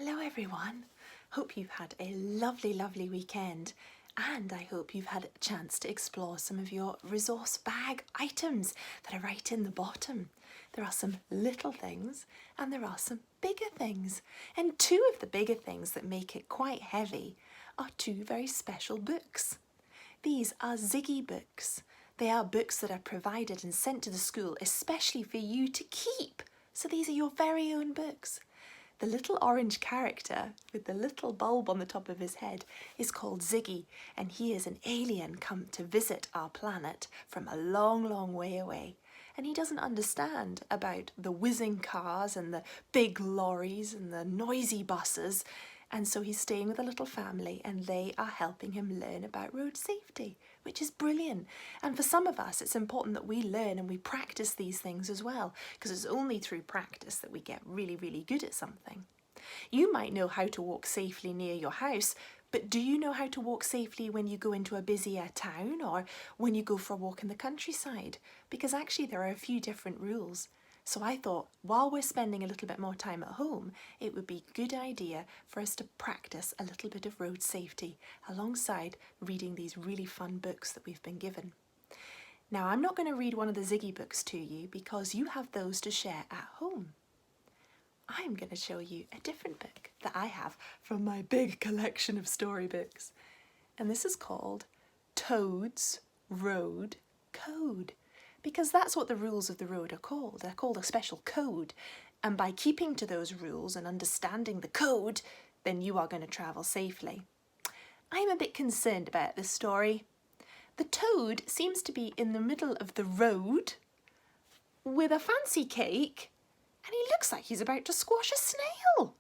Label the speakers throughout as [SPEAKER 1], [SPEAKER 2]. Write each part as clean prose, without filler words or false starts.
[SPEAKER 1] Hello everyone. Hope you've had a lovely, lovely weekend, and I hope you've had a chance to explore some of your resource bag items that are right in the bottom. There are some little things and there are some bigger things, and two of the bigger things that make it quite heavy are two very special books. These are Ziggy books. They are books that are provided and sent to the school especially for you to keep. So these are your very own books. The little orange character with the little bulb on the top of his head is called Ziggy, and he is an alien come to visit our planet from a long, long way away. And he doesn't understand about the whizzing cars and the big lorries and the noisy buses. And so he's staying with a little family and they are helping him learn about road safety, which is brilliant. And for some of us, it's important that we learn and we practice these things as well, because it's only through practice that we get really, really good at something. You might know how to walk safely near your house, but do you know how to walk safely when you go into a busier town or when you go for a walk in the countryside? Because actually there are a few different rules. So I thought, while we're spending a little bit more time at home, it would be a good idea for us to practice a little bit of road safety alongside reading these really fun books that we've been given. Now, I'm not going to read one of the Ziggy books to you because you have those to share at home. I'm going to show you a different book that I have from my big collection of storybooks. And this is called Toad's Road Code. Because that's what the rules of the road are called. They're called a special code. And by keeping to those rules and understanding the code, then you are going to travel safely. I'm a bit concerned about this story. The toad seems to be in the middle of the road with a fancy cake, and he looks like he's about to squash a snail.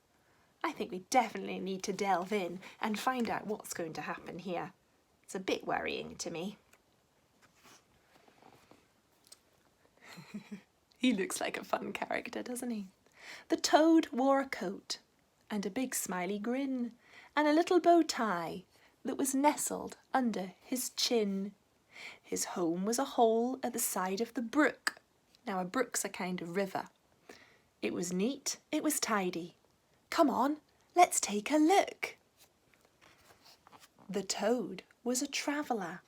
[SPEAKER 1] I think we definitely need to delve in and find out what's going to happen here. It's a bit worrying to me. He looks like a fun character, doesn't he? The toad wore a coat and a big smiley grin and a little bow tie that was nestled under his chin. His home was a hole at the side of the brook. Now a brook's a kind of river. It was neat, it was tidy. Come on, let's take a look. The toad was a traveller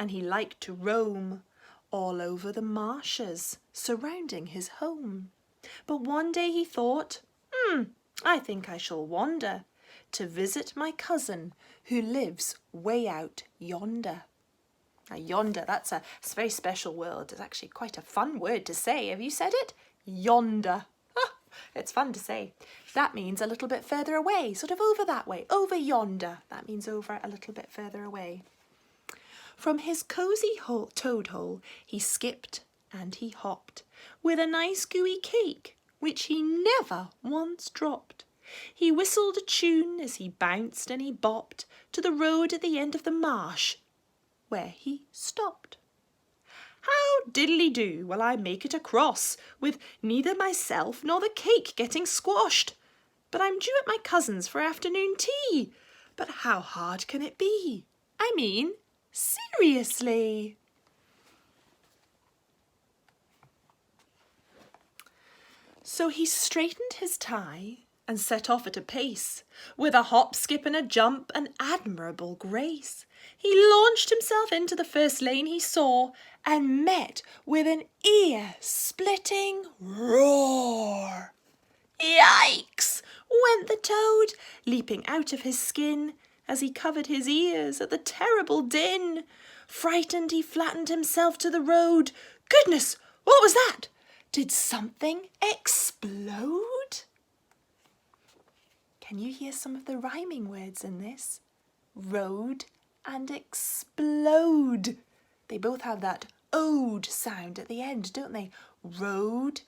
[SPEAKER 1] and he liked to roam all over the marshes surrounding his home. But one day he thought, I think I shall wander to visit my cousin who lives way out yonder. Now yonder, that's a very special word. It's actually quite a fun word to say. Have you said it? Yonder. It's fun to say. That means a little bit further away, sort of over that way, over yonder. That means over a little bit further away. From his cosy toad hole he skipped and he hopped, with a nice gooey cake, which he never once dropped. He whistled a tune as he bounced and he bopped to the road at the end of the marsh, where he stopped. How diddly-do will I make it across, with neither myself nor the cake getting squashed? But I'm due at my cousin's for afternoon tea. But how hard can it be? I mean, seriously. So he straightened his tie and set off at a pace, with a hop, skip and a jump and admirable grace. He launched himself into the first lane he saw and met with an ear-splitting roar. Yikes! Went the toad, leaping out of his skin as he covered his ears at the terrible din. Frightened, he flattened himself to the road. Goodness, what was that? Did something explode? Can you hear some of the rhyming words in this? Road and explode. They both have that ode sound at the end, don't they? Road,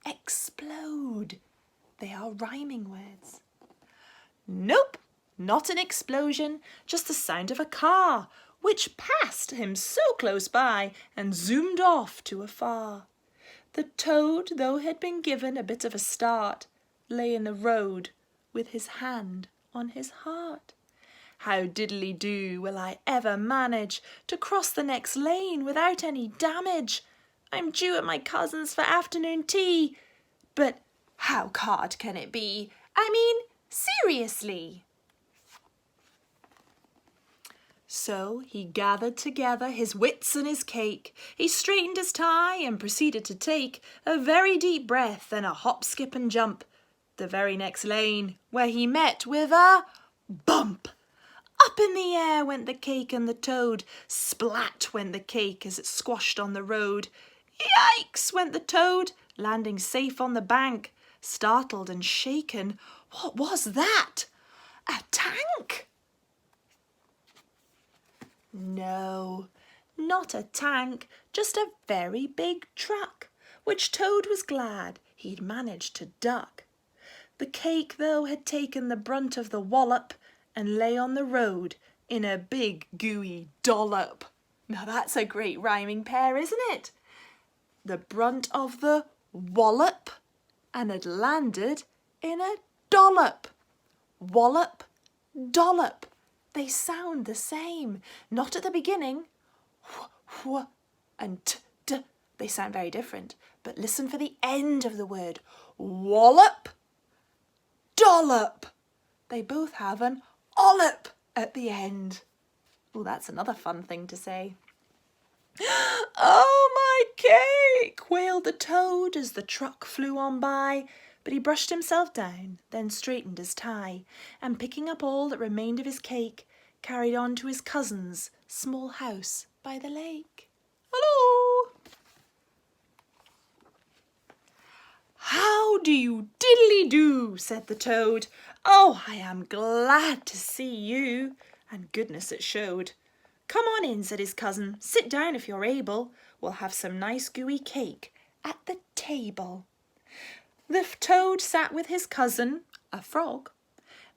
[SPEAKER 1] explode. They are rhyming words. Nope, not an explosion, just the sound of a car, which passed him so close by and zoomed off to afar. The toad, though had been given a bit of a start, lay in the road with his hand on his heart. How diddly-do will I ever manage to cross the next lane without any damage? I'm due at my cousin's for afternoon tea. But how hard can it be? I mean, Seriously. So he gathered together his wits and his cake. He straightened his tie and proceeded to take a very deep breath and a hop, skip and jump the very next lane, where he met with a bump. Up in the air went the cake and the toad. Splat went the cake as it squashed on the road. Yikes went the toad, landing safe on the bank. Startled and shaken, what was that? A tank? No, not a tank, just a very big truck, which Toad was glad he'd managed to duck. The cake, though, had taken the brunt of the wallop and lay on the road in a big gooey dollop. Now that's a great rhyming pair, isn't it? The brunt of the wallop and had landed in a dollop. Wallop, dollop. They sound the same. Not at the beginning. Wh and t. They sound very different. But listen for the end of the word. Wallop, dollop. They both have an ollop at the end. Oh, that's another fun thing to say. Oh, my cake, wailed the toad as the truck flew on by. But he brushed himself down, then straightened his tie, and picking up all that remained of his cake, carried on to his cousin's small house by the lake. Hello! How do you diddly-do, said the toad. Oh, I am glad to see you. And goodness it showed. Come on in, said his cousin. Sit down if you're able. We'll have some nice gooey cake at the table. The toad sat with his cousin, a frog.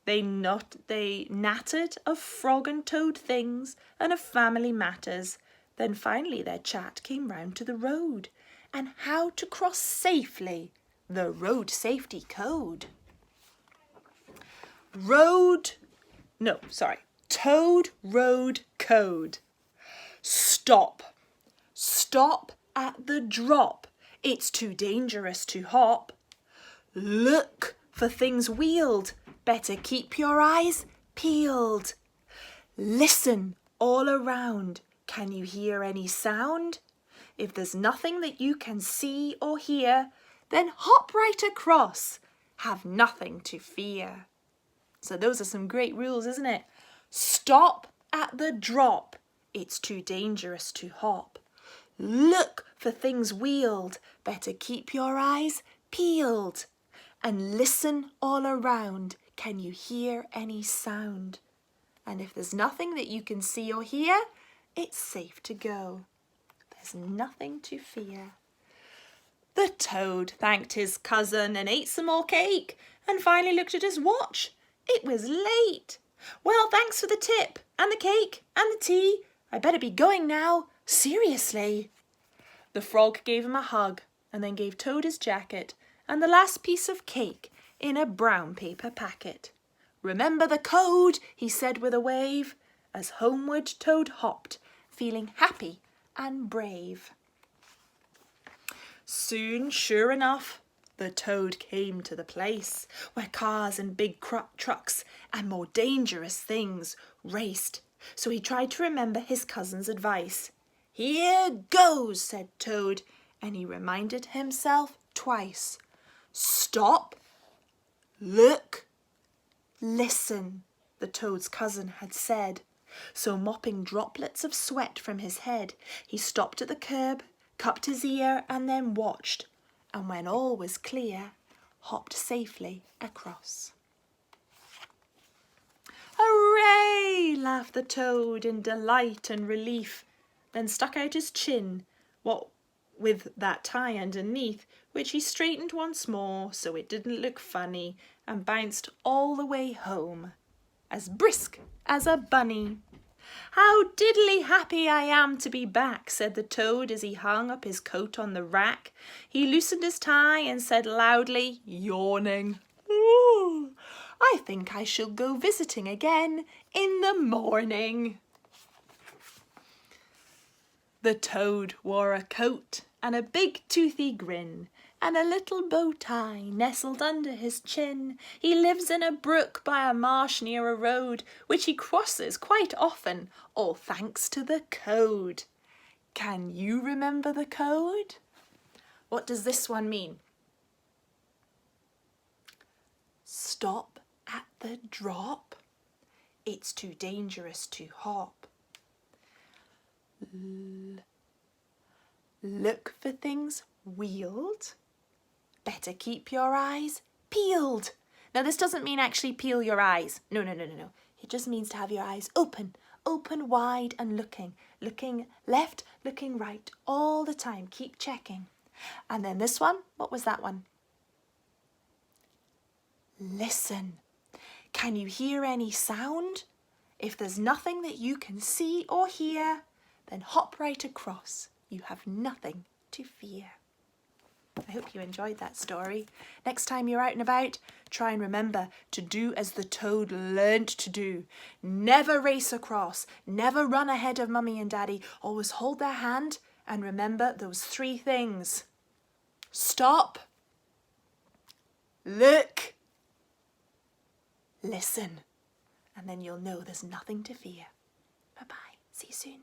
[SPEAKER 1] They nattered of frog and toad things and of family matters. Then finally their chat came round to the road and how to cross safely the road safety code. Toad road code. Stop. Stop at the drop. It's too dangerous to hop. Look for things wheeled. Better keep your eyes peeled. Listen all around. Can you hear any sound? If there's nothing that you can see or hear, then hop right across. Have nothing to fear. So those are some great rules, isn't it? Stop at the drop. It's too dangerous to hop. Look for things wheeled. Better keep your eyes peeled. And listen all around. Can you hear any sound? And if there's nothing that you can see or hear, it's safe to go. There's nothing to fear. The toad thanked his cousin and ate some more cake and finally looked at his watch. It was late. Well, thanks for the tip and the cake and the tea. I better be going now. Seriously. The frog gave him a hug and then gave Toad his jacket and the last piece of cake in a brown paper packet. Remember the code, he said with a wave, as homeward Toad hopped, feeling happy and brave. Soon, sure enough, the toad came to the place where cars and big trucks and more dangerous things raced. So he tried to remember his cousin's advice. Here goes, said Toad, and he reminded himself twice. Stop, look, listen, the toad's cousin had said. So mopping droplets of sweat from his head, he stopped at the curb, cupped his ear and then watched, and when all was clear, hopped safely across. Hooray! Laughed the toad in delight and relief, then stuck out his chin, what with that tie underneath, which he straightened once more so it didn't look funny, and bounced all the way home, as brisk as a bunny. How diddly happy I am to be back, said the toad as he hung up his coat on the rack. He loosened his tie and said loudly, yawning, "Ooh, I think I shall go visiting again in the morning." The toad wore a coat and a big toothy grin, and a little bow tie nestled under his chin. He lives in a brook by a marsh near a road, which he crosses quite often, all thanks to the code. Can you remember the code? What does this one mean? Stop at the drop. It's too dangerous to hop. Look for things wheeled. Better keep your eyes peeled. Now this doesn't mean actually peel your eyes. No. It just means to have your eyes open wide and looking left, looking right all the time. Keep checking. And then this one, what was that one? Listen. Can you hear any sound? If there's nothing that you can see or hear, then hop right across. You have nothing to fear. I hope you enjoyed that story. Next time you're out and about, try and remember to do as the toad learnt to do. Never race across, never run ahead of Mummy and Daddy. Always hold their hand and remember those 3 things. Stop, look, listen, and then you'll know there's nothing to fear. Bye-bye. See you soon.